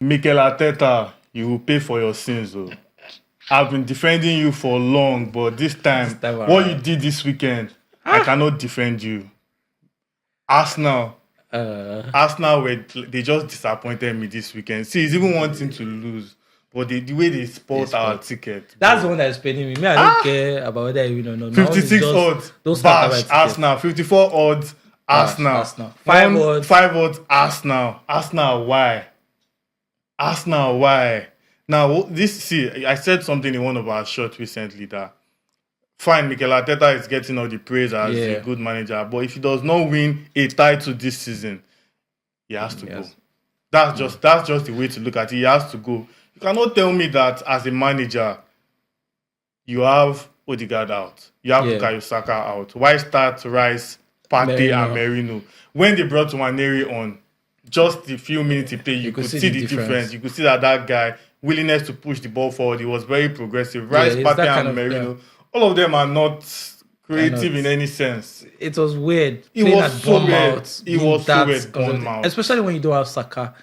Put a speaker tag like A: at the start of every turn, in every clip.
A: Mikel Arteta, you will pay for your sins, though. I've been defending you for long, but this time what you did this weekend, I cannot defend you. Arsenal, they just disappointed me this weekend. See, it's even wanting to lose, but the way they sport our ticket.
B: That's the one that's paying me. I don't care about whether you win or not.
A: 56 odds, bash, Arsenal. 54 odds, Arsenal. 5 odds, Arsenal. Arsenal, why? Arsenal, why? Now, I said something in one of our shots recently that fine, Mikel Arteta is getting all the praise as a good manager, but if he does not win a title this season, he has to go. That's just the way to look at it. He has to go. You cannot tell me that as a manager, you have Odegaard out, you have Bukayo Saka out. Why start Rice, Partey, and Merino? When they brought Waneri on, just the few minutes he played, you could see the difference. You could see that guy willingness to push the ball forward. He was very progressive. Rice, Partey, and Merino, all of them are not creative in any sense.
B: It was weird.
A: It was so weird. It was so weird.
B: Especially when you don't have Saka.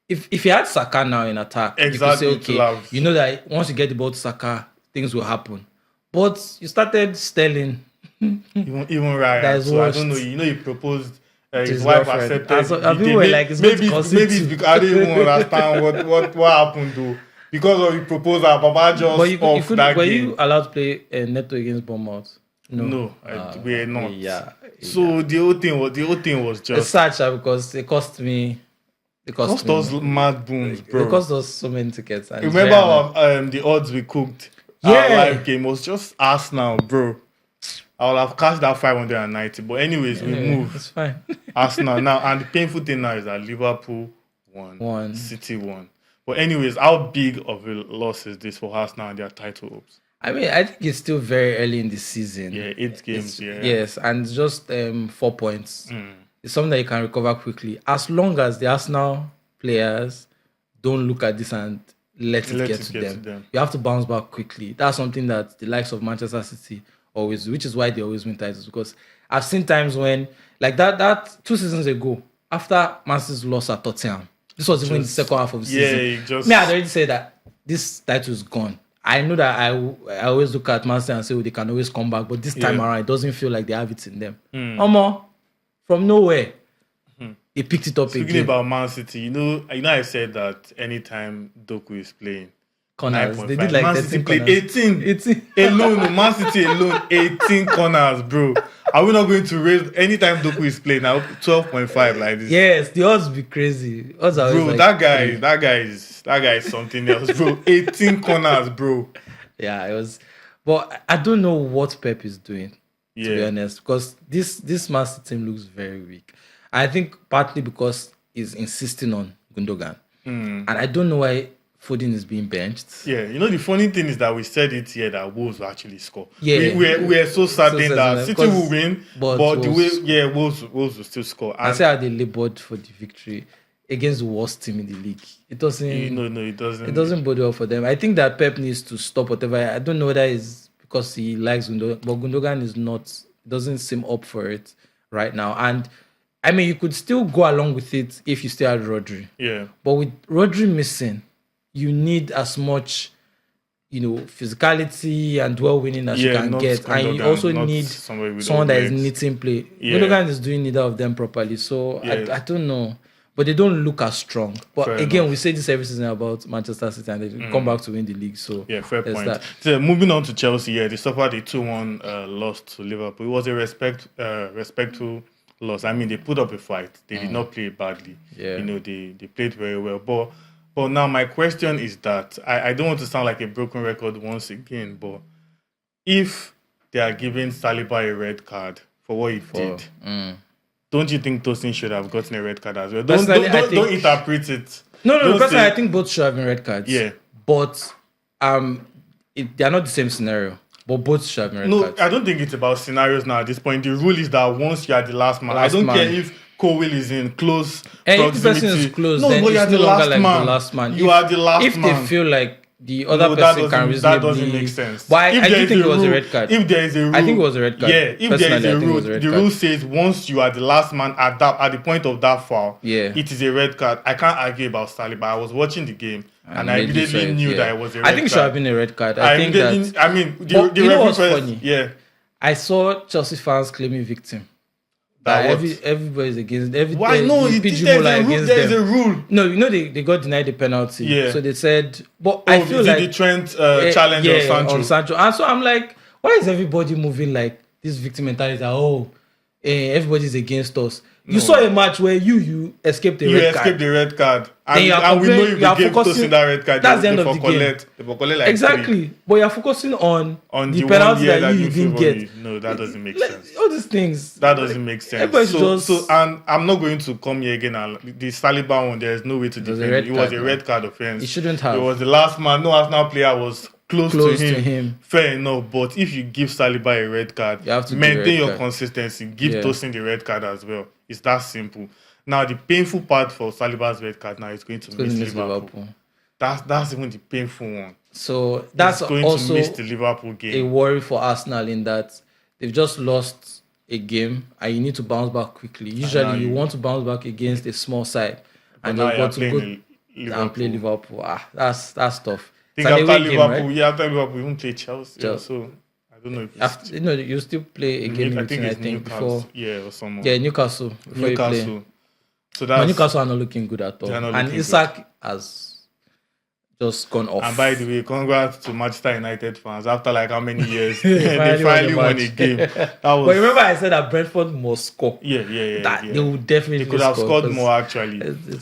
B: If you had Saka now in attack, exactly, you could say, okay, you know that once you get the ball to Saka, things will happen. But you started Sterling.
A: even Ryan. So I don't know. You know, he proposed. His wife accepted. Maybe it's because I didn't even understand what happened though. Because of the proposal, Baba just off that game.
B: Were you allowed to play Neto against Bournemouth?
A: No, we are not. So the whole thing was just
B: such because it cost me.
A: It cost us mad booms, bro.
B: It cost us so many tickets.
A: Remember the odds we cooked? Our live game was just Arsenal, bro. I would have cashed that 590, but anyways, we moved.
B: It's fine.
A: Arsenal now, and the painful thing now is that Liverpool won. City won. But anyways, how big of a loss is this for Arsenal and their title hopes?
B: I mean, I think it's still very early in the season.
A: Yeah, 8 games.
B: Yes, and just 4 points. It's something that you can recover quickly, as long as the Arsenal players don't look at this and let it get to them. You have to bounce back quickly. That's something that the likes of Manchester City always do, which is why they always win titles. Because I've seen times when, like that 2 seasons ago, after Man City's loss at Tottenham, this was even in the second half of the season. I'd already said that this title is gone. I know that I always look at Man City and say, they can always come back, but this time around, it doesn't feel like they have it in them. From nowhere, he picked it up again.
A: Speaking about Man City, you know, I said that anytime Doku is playing,
B: corners. They did like
A: Man City played 18 alone. Man City alone, 18 corners, bro. Are we not going to raise anytime Doku is playing now 12.5 like this?
B: Yes, the odds be crazy. Odds are
A: bro, that guy is something else, bro. 18 corners, bro.
B: Yeah, it was. But I don't know what Pep is doing, to be honest, because this Man City team looks very weak. I think partly because he's insisting on Gundogan, and I don't know why Foden is being benched.
A: Yeah, you know the funny thing is that we said it here that Wolves will actually score. Yeah, we are so certain that City will win, but the way Wolves will still score.
B: And I say how they labored for the victory against the worst team in the league. It doesn't.
A: No, it doesn't.
B: It doesn't bode well for them. I think that Pep needs to stop whatever. I don't know whether it's because he likes Gundogan, but Gundogan is not. Doesn't seem up for it right now. And I mean, you could still go along with it if you still had Rodri.
A: Yeah.
B: But with Rodri missing, you need as much, physicality and duel winning as you can get. And you also need someone that is knitting play. Gundogan is doing neither of them properly. So I don't know. But they don't look as strong. But fair again, enough. We say this every season about Manchester City and they come back to win the league. So
A: yeah, fair point. So moving on to Chelsea, they suffered a 2-1 loss to Liverpool. It was a respectful loss. I mean, they put up a fight. They did not play badly.
B: Yeah.
A: They played very well. But now my question is that I don't want to sound like a broken record once again, but if they are giving Saliba a red card for what he did, don't you think Tosin should have gotten a red card as well? Don't interpret it.
B: No, because I think both should have been red cards.
A: Yeah.
B: But they are not the same scenario. But both should have been red cards.
A: No, I don't think it's about scenarios now at this point. The rule is that once you are the last man, I don't care if Cole is in close proximity.
B: If the person is close, then it's no longer like the last man.
A: You are the last man.
B: If they feel like the other person can reasonably.
A: That doesn't make sense.
B: But I do think it was a red card.
A: If there is a rule,
B: I think it was a red card.
A: Yeah, if there is a rule, the rule says once you are the last man at the point of that foul, it is a red card. I can't argue about Saliba. I was watching the game and I immediately knew that it was a red card.
B: I think it should have been a red card.
A: You know what's funny? Yeah.
B: I saw Chelsea fans claiming victim. Everybody's against everything.
A: Why no? There's a rule.
B: No, you know they got denied the penalty.
A: Yeah.
B: So they said, but I feel like
A: the Trent challenge on Sancho.
B: And so I'm like, why is everybody moving like this victim mentality? Everybody's against us. You saw a match where you escaped the red card.
A: You escaped the red card. And we know if you gave Tosin that red card,
B: that's the end of the game.
A: Like
B: exactly. But you're focusing on the penalty that you didn't get.
A: No, that doesn't make sense.
B: All these things.
A: That doesn't make sense. So and I'm not going to come here again. And the Saliba one, there's no way to defend it. It was a red card offense.
B: It shouldn't have.
A: It was the last man. No Arsenal player was close to him. Fair enough. But if you give Saliba a red card,
B: you have to
A: maintain your consistency. Give Tosin the red card as well. It's that simple. Now the painful part for Saliba's red card now is going to miss Liverpool. That's even the painful one.
B: So that's
A: going
B: also
A: to miss the Liverpool game.
B: A worry for Arsenal in that they've just lost a game and you need to bounce back quickly. Usually you want to bounce back against a small side and you've got to go and play Liverpool. That's tough.
A: After Liverpool, we won't play Chelsea. So I don't know if
B: you still play a game I think before.
A: Or someone.
B: Yeah, Newcastle.
A: Newcastle. So
B: Newcastle are not looking good at all. And Isak has just gone off.
A: And by the way, congrats to Manchester United fans. After like how many years they finally won a game.
B: But remember I said that Brentford must score.
A: Yeah.
B: They would definitely
A: They could have scored more actually.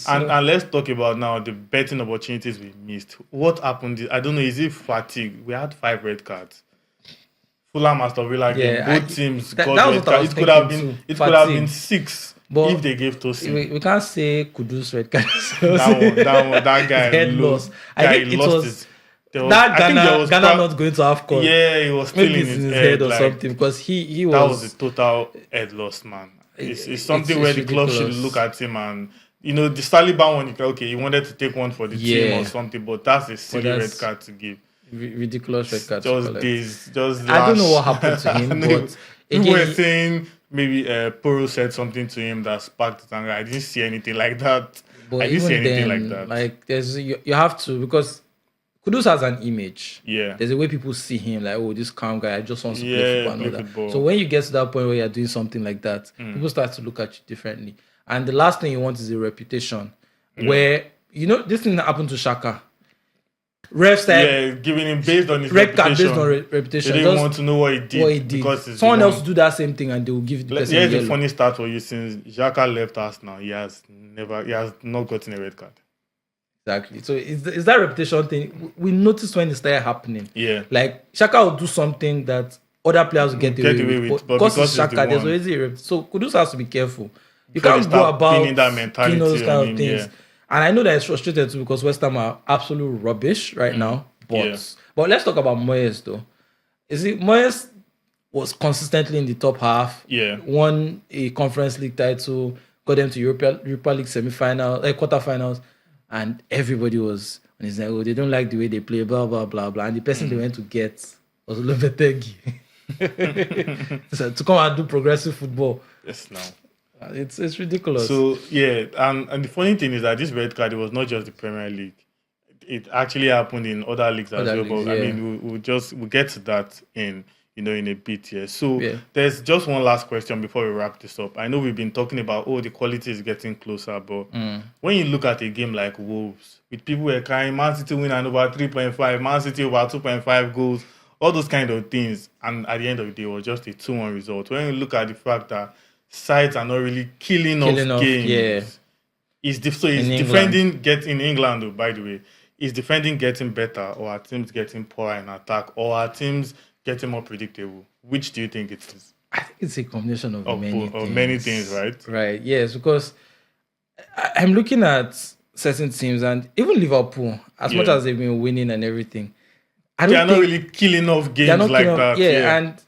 A: And let's talk about now the betting opportunities we missed. What happened? I don't know. Is it fatigue? We had 5 red cards. Fulham, Aston Villa game. Both teams got red cards. It could have been 6. But if they gave Tosin,
B: we can't say Kudus red card.
A: that guy
B: head loss.
A: I think it was
B: Ghana not going to have call.
A: Yeah, he was still in his
B: head or something because he was.
A: That was a total head loss, man. It's something where the club should look at him and the Saliba one. He wanted to take one for the team or something, but that's a silly red card to give.
B: Ridiculous red card.
A: I
B: don't know what happened to him, but
A: people were saying. Maybe Poro said something to him that sparked it, and I didn't see anything like that.
B: But
A: I didn't see anything like that.
B: Like you have to, because Kudus has an image.
A: Yeah.
B: There's a way people see him, like, oh, this calm guy, I just want to play football. So when you get to that point where you're doing something like that, people start to look at you differently. And the last thing you want is a reputation where this thing that happened to Xhaka. Refs
A: giving him based on his
B: red card based on reputation.
A: They didn't want to know what he did. Because
B: someone else will do that same thing and they will give the person
A: Here's the funny start for you. Since Xhaka left Arsenal, he has not gotten a red card.
B: Exactly. So is that reputation thing? We noticed when it started happening.
A: Yeah.
B: Like Xhaka will do something that other players will get away with. But because it's Xhaka, there's always a reputation. So Kudus has to be careful. You can't go about
A: pinning that mentality
B: those kind of
A: him,
B: things. Yeah. And I know that it's frustrated too because West Ham are absolute rubbish right now. But let's talk about Moyes though. Moyes was consistently in the top half.
A: Yeah.
B: Won a Conference League title, got them to Europa League quarterfinals, and everybody was on his like, they don't like the way they play, blah blah blah blah. And the person they went to get was Lopetegui. So to come and do progressive football.
A: Yes, now.
B: It's ridiculous.
A: So and the funny thing is that this red card, it was not just the Premier League. It actually happened in other leagues as well. But I mean, we'll get to that in a bit here. So there's just one last question before we wrap this up. I know we've been talking about the quality is getting closer, but when you look at a game like Wolves, with people who are crying, Man City win and over 3.5, Man City over 2.5 goals, all those kind of things, and at the end of the day, it was just a 2-1 result. When you look at the fact that sides are not really killing off games. Is defending in England, though, by the way, is defending getting better, or are teams getting poorer in attack, or are teams getting more predictable? Which do you think it is?
B: I think it's a combination of
A: many things, right?
B: Right, yes, because I'm looking at certain teams, and even Liverpool, as much as they've been winning and everything,
A: they are not really killing off games like that.
B: And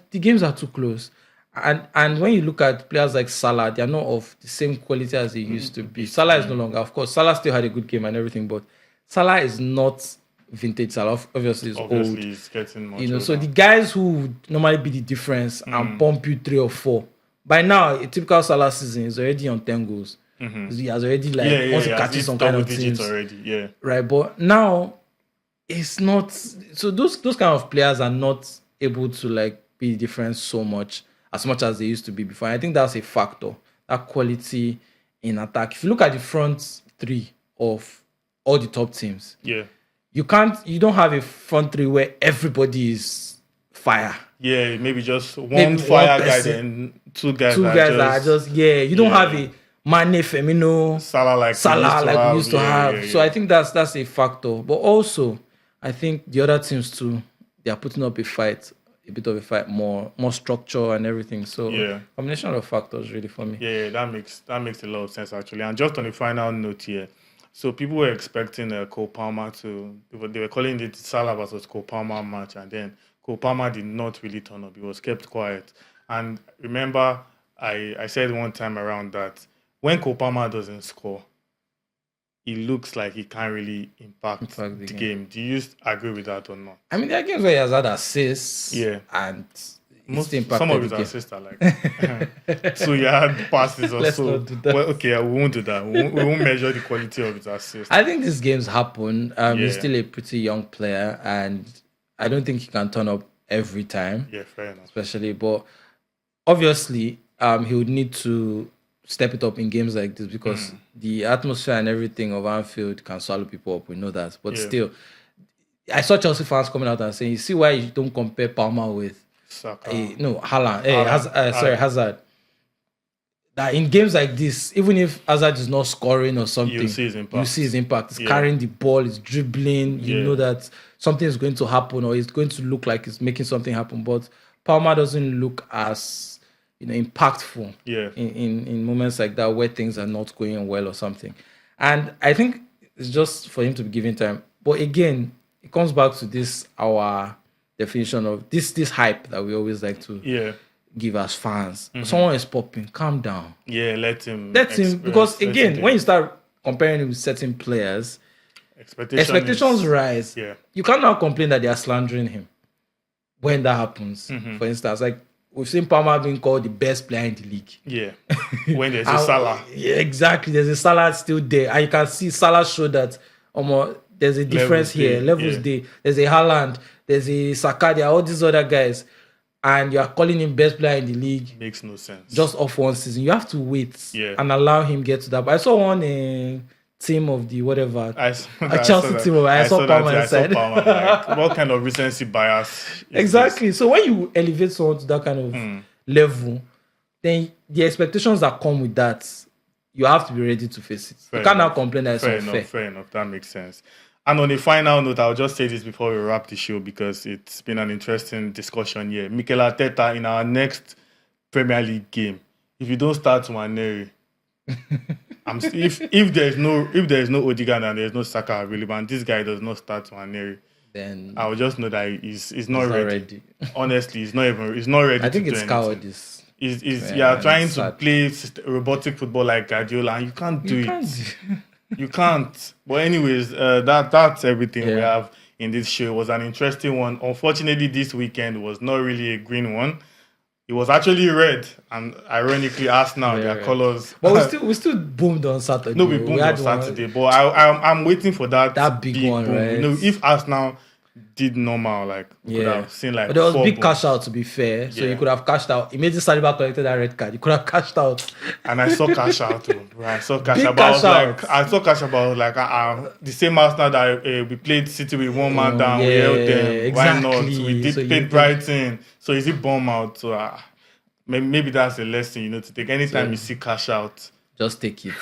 B: the games are too close. And when you look at players like Salah, they are not of the same quality as they used to be. Salah is no longer, of course, Salah still had a good game and everything, but Salah is not vintage Salah. Obviously, he's old.
A: He's getting much
B: older. So
A: older.
B: the guys who would normally be the difference and pump you 3 or 4. By now, a typical Salah season is already on 10 goals. He has already wants to catch some kind of teams
A: already.
B: Right, but now it's not. So those kind of players are not able to be different so much as they used to be before. And I think that's a factor. That quality in attack. If you look at the front 3 of all the top teams, you don't have a front 3 where everybody is fire.
A: Yeah, maybe just one fire guy and two guys that
B: are just you don't have a Mane, Firmino,
A: Salah like
B: we used to have. So I think that's a factor. But also, I think the other teams too, they are putting up a bit of a fight, more structure and everything. So combination of factors really for me.
A: Yeah, that makes a lot of sense actually. And just on the final note here, so people were expecting Cole Palmer they were calling it Salah versus Cole Palmer match, and then Cole Palmer did not really turn up. He was kept quiet. And remember, I said one time around that when Cole Palmer doesn't score, it looks like he can't really impact the game. Do you agree with that or not?
B: I mean, there are games where he has had assists.
A: And
B: some
A: of his assists are like so he had passes or so. Well, okay, we won't do that. We won't measure the quality of his assists.
B: I think these games happen. He's still a pretty young player, and I don't think he can turn up every time.
A: Yeah, fair enough.
B: Especially, but obviously, he would need to step it up in games like this because the atmosphere and everything of Anfield can swallow people up. We know that. But still, I saw Chelsea fans coming out and saying, you see why you don't compare Palmer with Haaland. Hazard. That in games like this, even if Hazard is not scoring or something, you see his impact. He's carrying the ball, he's dribbling. You know that something is going to happen or it's going to look like it's making something happen. But Palmer doesn't look as impactful in moments like that where things are not going well or something. And I think it's just for him to be given time. But again, it comes back to this, our definition of this hype that we always like to give as fans. Someone is popping, calm down.
A: Yeah, let him
B: because again, when you start comparing him with certain players, expectations rise.
A: Yeah.
B: You can't now complain that they are slandering him when that happens. For instance, we've seen Palmer being called the best player in the league. Yeah.
A: When there's a Salah.
B: Yeah, exactly. There's a Salah still there. And you can see Salah show that there's a difference Levels there. There's a Haaland. There's a Saka. There are all these other guys. And you are calling him best player in the league.
A: Makes no sense.
B: Just off one season. You have to wait and allow him get to that. But I saw one team of the whatever. Chelsea team. I saw Palmer inside.
A: What kind of recency bias?
B: Exactly. This? So when you elevate someone to that kind of level, then the expectations that come with that, you have to be ready to face it. You can't now complain that it's unfair.
A: Fair enough. That makes sense. And on a final note, I'll just say this before we wrap the show because it's been an interesting discussion here. Mikel Arteta, in our next Premier League game, if you don't start Nwaneri, if there's no Odegaard and there's no Saka available and this guy does not start Nwaneri, then I will just know that he's not ready. Honestly, he's not ready.
B: I think it's cowardice.
A: He's trying to play robotic football like Guardiola, and you can't do it. You can't. But anyways, that's everything we have in this show. It was an interesting one. Unfortunately, this weekend was not really a green one. It was actually red, and ironically, Arsenal, their colours.
B: But we still boomed on Saturday.
A: No, we boomed on Saturday. But I'm waiting for that
B: big one,
A: boom.
B: right?
A: If Arsenal did normal, we could have seen
B: but there was big
A: booms.
B: Cash out, to be fair. So you could have cashed out. Imagine Saliba collected that red card. You could have cashed out.
A: And I saw cash out too. I saw cash out. I saw cash out the same Arsenal that we played City with one man down. We held them.
B: Exactly.
A: Why not? We did play Brighton. So is it bomb out? So maybe that's a lesson, to take. Anytime you see cash out,
B: just take it.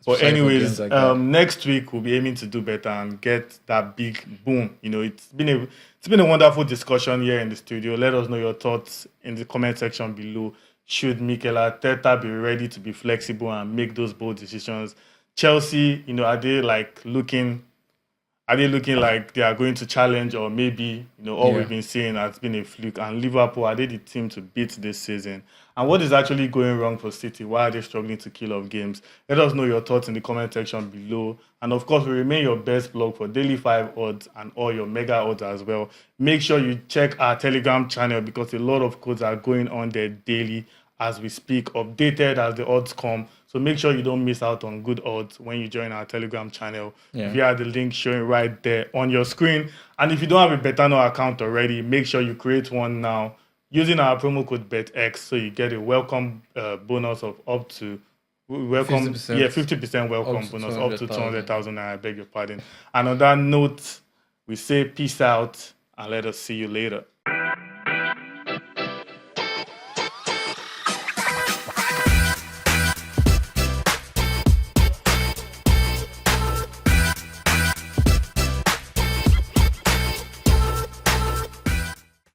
A: But anyways, next week we'll be aiming to do better and get that big boom. It's been a wonderful discussion here in the studio. Let us know your thoughts in the comment section below. Should Mikel Arteta be ready to be flexible and make those bold decisions? Chelsea, are they looking like they are going to challenge, or maybe we've been seeing has been a fluke? And Liverpool, are they the team to beat this season? And what is actually going wrong for City? Why are they struggling to kill off games? Let us know your thoughts in the comment section below. And of course, we remain your best blog for daily 5 odds and all your mega odds as well. Make sure you check our Telegram channel because a lot of codes are going on there daily as we speak, updated as the odds come. So make sure you don't miss out on good odds when you join our Telegram channel via the link showing right there on your screen. And if you don't have a Betano account already, make sure you create one now using our promo code BETX, so you get a welcome bonus of up to 50% welcome bonus up to 200,000. I beg your pardon. And on that note, we say peace out and let us see you later.